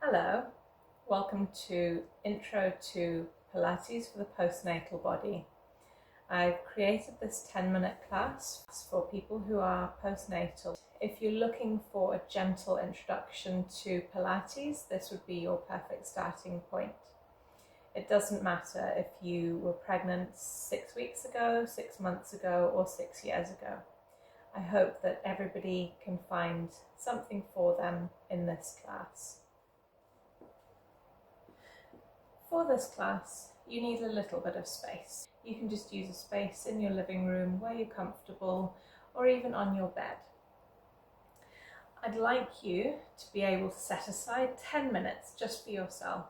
Hello, welcome to Intro to Pilates for the Postnatal Body. I've created this 10-minute class for people who are postnatal. If you're looking for a gentle introduction to Pilates, this would be your perfect starting point. It doesn't matter if you were pregnant 6 weeks ago, 6 months ago, or 6 years ago. I hope that everybody can find something for them in this class. For this class, you need a little bit of space. You can just use a space in your living room where you're comfortable, or even on your bed. I'd like you to be able to set aside 10 minutes just for yourself.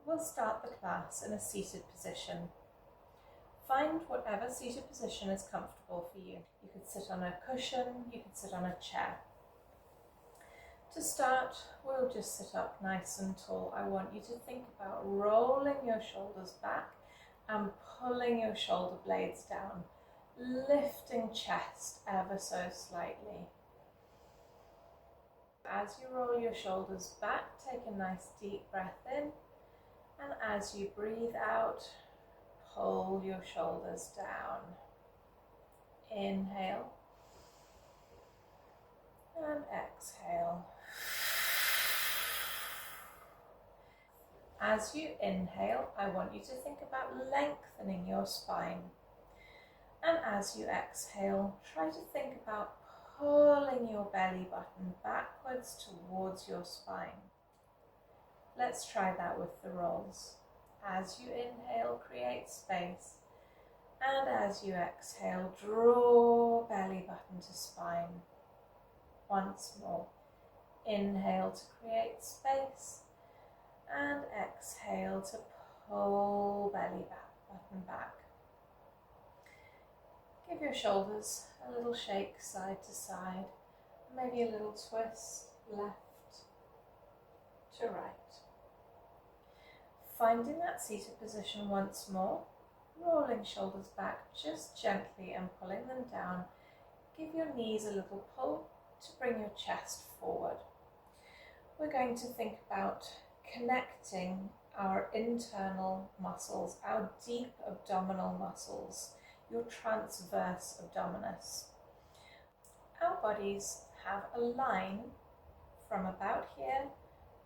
We'll start the class in a seated position. Find whatever seated position is comfortable for you. You could sit on a cushion, you could sit on a chair. To start, we'll just sit up nice and tall. I want you to think about rolling your shoulders back and pulling your shoulder blades down, lifting chest ever so slightly. As you roll your shoulders back, take a nice deep breath in, and as you breathe out, pull your shoulders down. Inhale and exhale. As you inhale, I want you to think about lengthening your spine. And as you exhale, try to think about pulling your belly button backwards towards your spine. Let's try that with the rolls. As you inhale, create space. And as you exhale, draw belly button to spine. Once more. Inhale to create space. And exhale to pull belly button back. Give your shoulders a little shake side to side, maybe a little twist left to right. Finding that seated position once more, rolling shoulders back just gently and pulling them down. Give your knees a little pull to bring your chest forward. We're going to think about connecting our internal muscles, our deep abdominal muscles, your transverse abdominis. Our bodies have a line from about here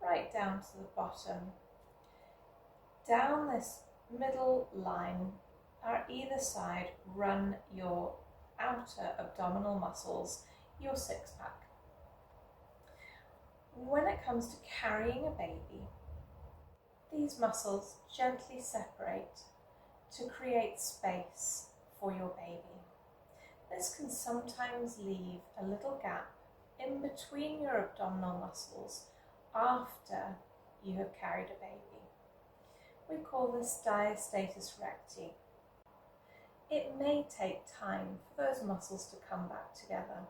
right down to the bottom. Down this middle line, on either side, run your outer abdominal muscles, your six-pack. When it comes to carrying a baby, these muscles gently separate to create space for your baby. This can sometimes leave a little gap in between your abdominal muscles after you have carried a baby. We call this diastasis recti. It may take time for those muscles to come back together.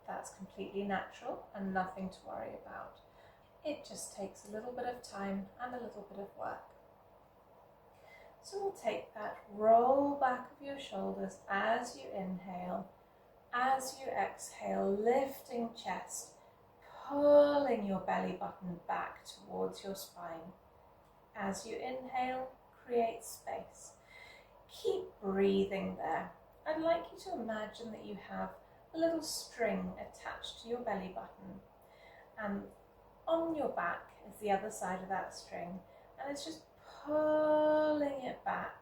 That's completely natural and nothing to worry about. It just takes a little bit of time and a little bit of work. So we'll take that roll back of your shoulders as you inhale. As you exhale, lifting chest, pulling your belly button back towards your spine. As you inhale, create space. Keep breathing there. I'd like you to imagine that you have a little string attached to your belly button, and on your back is the other side of that string, and it's just pulling it back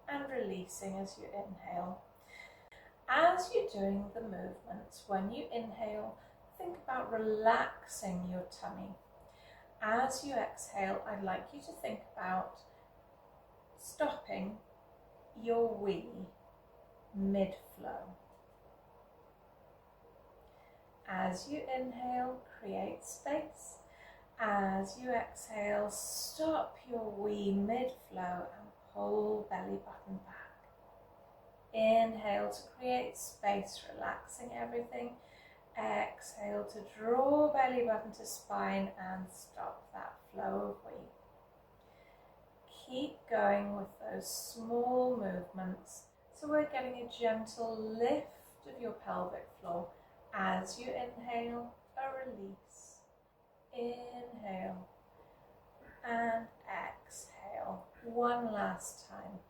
and releasing as you inhale. As you're doing the movements, when you inhale, think about relaxing your tummy. As you exhale, I'd like you to think about stopping your wee mid-flow. As you inhale, create space. As you exhale, stop your wee mid-flow and pull belly button back. Inhale to create space, relaxing everything. Exhale to draw belly button to spine and stop that flow of wee. Keep going with those small movements. So we're getting a gentle lift of your pelvic floor. As you inhale, a release. Inhale and exhale. One last time.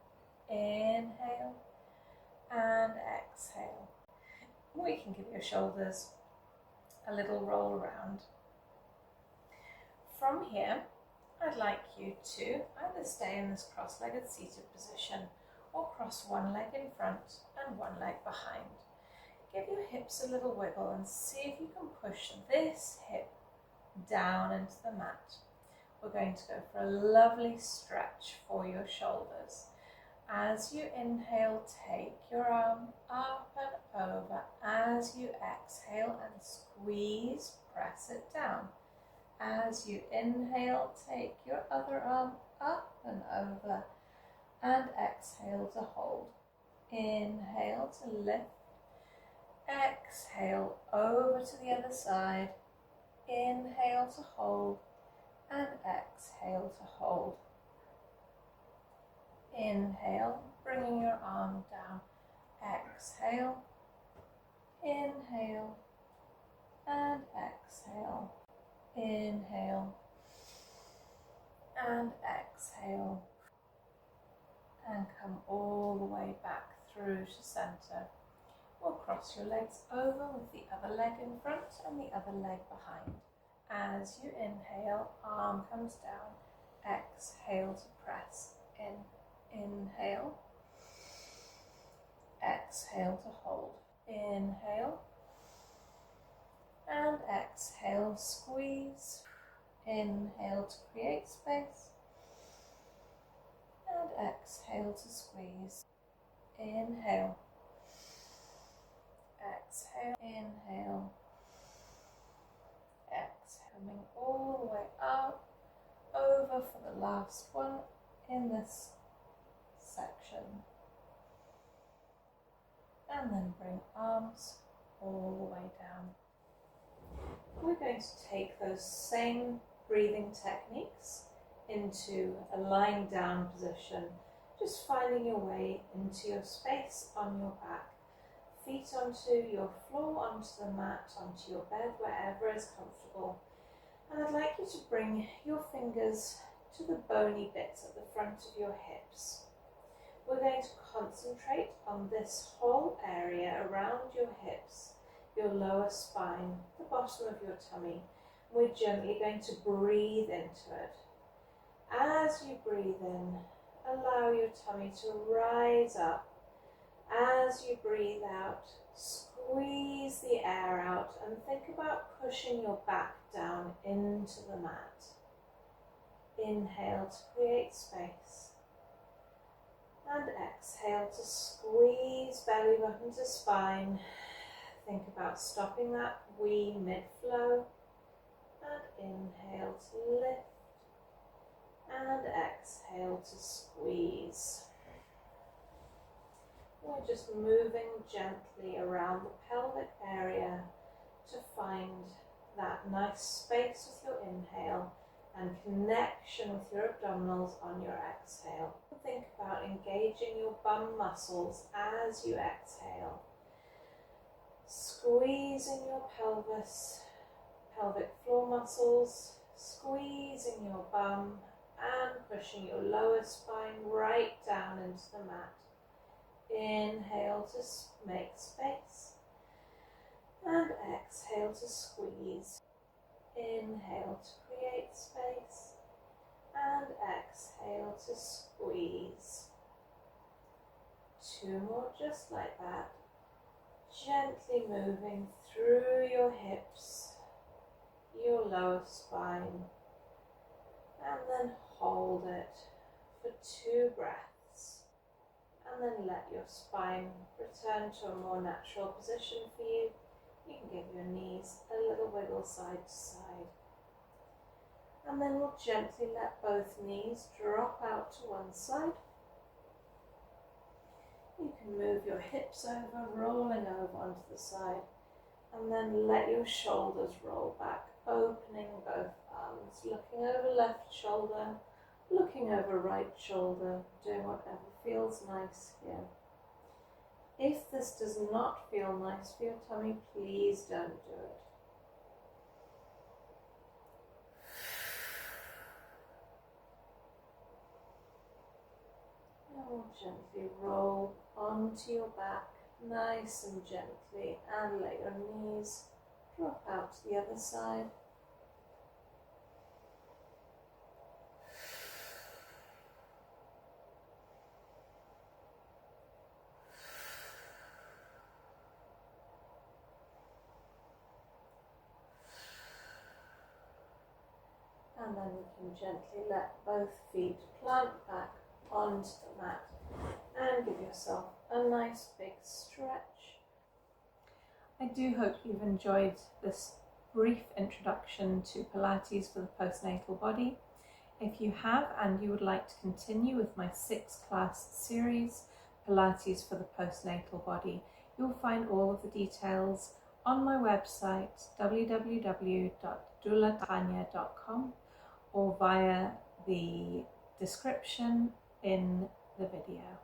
Inhale and exhale. We can give your shoulders a little roll around. From here, I'd like you to either stay in this cross-legged seated position or cross one leg in front and one leg behind. Give your hips a little wiggle and see if you can push this hip down into the mat. We're going to go for a lovely stretch for your shoulders. As you inhale, take your arm up and over. As you exhale and squeeze, press it down. As you inhale, take your other arm up and over and exhale to hold. Inhale to lift. Exhale over to the other side. Inhale to hold and exhale to hold. Inhale, bringing your arm down. Exhale, inhale and exhale. Inhale and exhale. And come all the way back through to center. We'll cross your legs over with the other leg in front and the other leg behind. As you inhale, arm comes down. Exhale to press in. Inhale. Exhale to hold. Inhale. And exhale, squeeze. Inhale to create space. And exhale to squeeze. Inhale. Exhale, inhale, exhale, coming all the way up, over for the last one in this section. And then bring arms all the way down. We're going to take those same breathing techniques into a lying down position, just finding your way into your space on your back. Feet onto your floor, onto the mat, onto your bed, wherever is comfortable. And I'd like you to bring your fingers to the bony bits at the front of your hips. We're going to concentrate on this whole area around your hips, your lower spine, the bottom of your tummy. We're gently going to breathe into it. As you breathe in, allow your tummy to rise up. As you breathe out, squeeze the air out and think about pushing your back down into the mat. Inhale to create space. And exhale to squeeze belly button to spine. Think about stopping that wee mid-flow. And inhale to lift. And exhale to squeeze. We're just moving gently around the pelvic area to find that nice space with your inhale and connection with your abdominals on your exhale. Think about engaging your bum muscles as you exhale. Squeezing your pelvis, pelvic floor muscles, squeezing your bum and pushing your lower spine right down into the mat. Inhale to make space and exhale to squeeze. Inhale to create space and exhale to squeeze. Two more just like that. Gently moving through your hips, your lower spine, and then hold it for 2 breaths. And then let your spine return to a more natural position for you. You can give your knees a little wiggle side to side. And then we'll gently let both knees drop out to one side. You can move your hips over, rolling over onto the side. And then let your shoulders roll back, opening both arms, looking over left shoulder, looking over right shoulder, doing whatever feels nice here. If this does not feel nice for your tummy, please don't do it. gently roll onto your back, nice and gently, and let your knees drop out to the other side. And then we can gently let both feet plant back onto the mat and give yourself a nice big stretch. I do hope you've enjoyed this brief introduction to Pilates for the postnatal body. If you have and you would like to continue with my 6-class series, Pilates for the postnatal body, you'll find all of the details on my website www.doulatanya.com or via the description in the video.